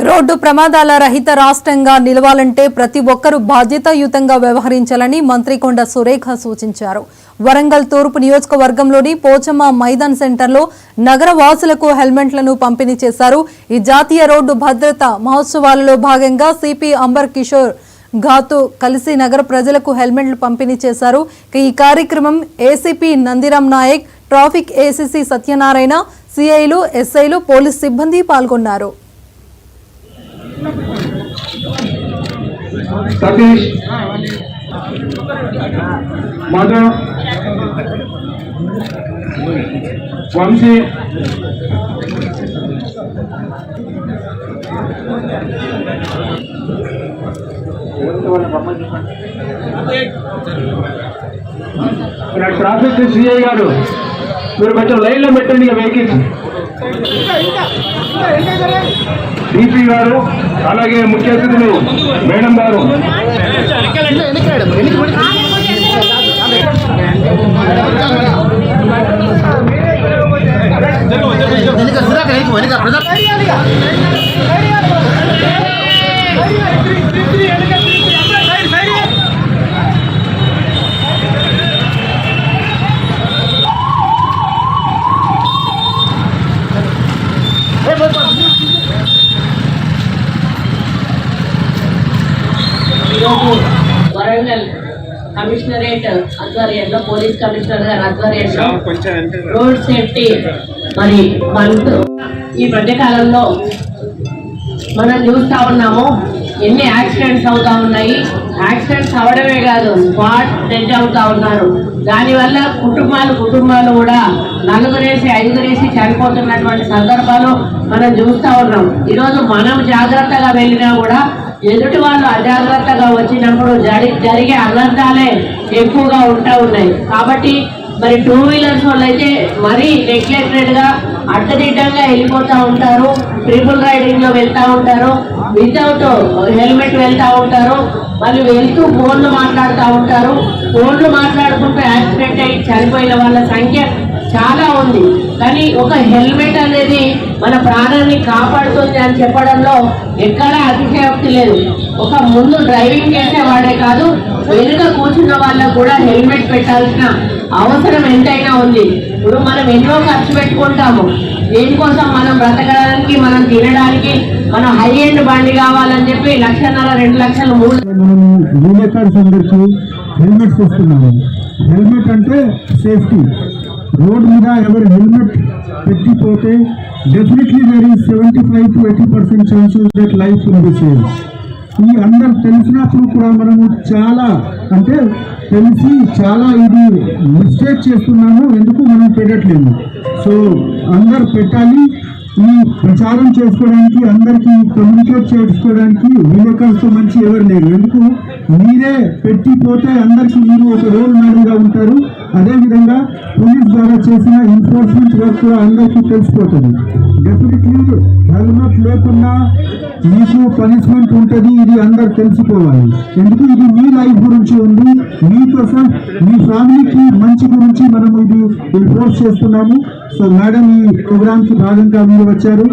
Road ప్రమాదాల రహిత రాష్ట్రంగా నిలవాలంటే ప్రతి ఒక్కరూ బాధ్యతాయుతంగా వ్యవహరించాలని మంత్రి కొండ సురేఖ సూచించారు. వరంగల్ తూర్పు నియోజకవర్గంలోని పోచమ్మ మైదాన్ సెంటర్లో నగర వాసులకు హెల్మెట్లను పంపిణీ చేశారు. ఈ జాతీయ రోడ్డు భద్రత మహోత్సవాలలో భాగంగా సిపి అంబర్ కిషోర్ ఘాతు కలిసి నగర ప్రజలకు హెల్మెట్లు పంపిణీ చేశారు. ఈ కార్యక్రమం ACP Nandiram Nayak, traffic ACC Satyanarayana, సిఐలు, ఎస్ఐలు, పోలీస్ సిబ్బంది పాల్గొన్నారు. సతీష్, మధు, వంశీ, ట్రాఫిక్ సిఐ గారు మీరు కొంచెం లైన్లో పెట్టండి వెహికల్స్. డిపి గారు, అలాగే ముఖ్య అతిథులు మేడం గారు. వరంగల్ కమిషనరేట్ ఆధ్వర్యంలో, పోలీస్ కమిషనర్ గారి ఆధ్వర్యంలో రోడ్ సేఫ్టీ మరి మంత్ ఈ మధ్యకాలంలో మనం చూస్తూ ఉన్నాము. ఎన్ని యాక్సిడెంట్స్ అవుతా ఉన్నాయి. యాక్సిడెంట్స్ అవడమే కాదు, స్పాట్ డెడ్ అవుతా ఉన్నారు. దానివల్ల కుటుంబాలు కూడా నలుగురేసి ఐదుగురేసి చనిపోతున్నటువంటి సందర్భాలు మనం చూస్తూ ఉన్నాం. ఈరోజు మనం జాగ్రత్తగా వెళ్ళినా కూడా ఎదుటి వాళ్ళు అజాగ్రత్తగా వచ్చినప్పుడు జరిగే అనర్థాలే ఎక్కువగా ఉంటా ఉన్నాయి. కాబట్టి మరి టూ వీలర్స్ వాళ్ళు అయితే మరీ నెగ్లెక్టెడ్గా అడ్డదిడ్డంగా వెళ్ళిపోతూ ఉంటారు. ట్రిపుల్ రైడింగ్లో వెళ్తూ ఉంటారు, వితౌట్ హెల్మెట్ వెళ్తూ ఉంటారు. వాళ్ళు వెళ్తూ ఫోన్లు మాట్లాడుతూ ఉంటారు. ఫోన్లు మాట్లాడుకుంటూ యాక్సిడెంట్ అయ్యి చనిపోయిన వాళ్ళ సంఖ్య చాలా ఉంది. కానీ ఒక హెల్మెట్ అనేది మన ప్రాణాన్ని కాపాడుతుంది అని చెప్పడంలో ఎక్కడా అతిశయోక్తి లేదు. ఒక ముందు డ్రైవింగ్ చేసేవాడే కాదు, వెనుక కూర్చున్న వాళ్ళకు కూడా హెల్మెట్ పెట్టాల్సిన అవసరం ఎంతైనా ఉంది. ఇప్పుడు మనం ఎన్నో ఖర్చు పెట్టుకుంటాము. దేనికోసం? మనం బ్రతకడానికి, మనం తినడానికి. మనం హై ఎండ్ బండి కావాలని చెప్పి 1,50,000, 2 లక్షలు, 3 హెల్మెట్స్ వస్తున్నాము. హెల్మెట్ అంటే సేఫ్టీ. రోడ్ మీద ఎవరు హెల్మెట్ పెట్టిపోతే definitely there is 75 to 80% chances that life will be save. ఈ అందరు తెలిసినప్పుడు కూడా మనము చాలా తెలిసి ఇది మిస్టేక్ చేస్తున్నాము, ఎందుకు మనం పెట్టట్లేదు. సో అందరు పెట్టాలి. ఈ ప్రచారం చేసుకోవడానికి, అందరికీ కమ్యూనికేట్ చేసుకోవడానికి విలేకరులతో మంచి ఎవరు లేరు. ఎందుకు? మీరే పెట్టిపోతే అందరికీ మీరు ఒక రోల్ మోడల్గా ఉంటారు. అదేవిధంగా పోలీస్ ద్వారా చేసిన ఎన్ఫోర్స్మెంట్ వర్క్ కూడా అందరికీ తెలిసిపోతుంది. డెఫినెట్లీ హెల్మెట్ లేకుండా మీకు పనిష్మెంట్ ఉంటుంది. ఇది అందరు తెలుసుకోవాలి. ఎందుకు? ఇది మీ లైఫ్ గురించి ఉంది, మీకోసం, మీ ఫ్యామిలీకి మంచి గురించి మనం ఇది ఎన్ఫోర్స్ చేస్తున్నాము. సో మేడం, ఈ ప్రోగ్రామ్కి భాగంగా మీరు వచ్చారు.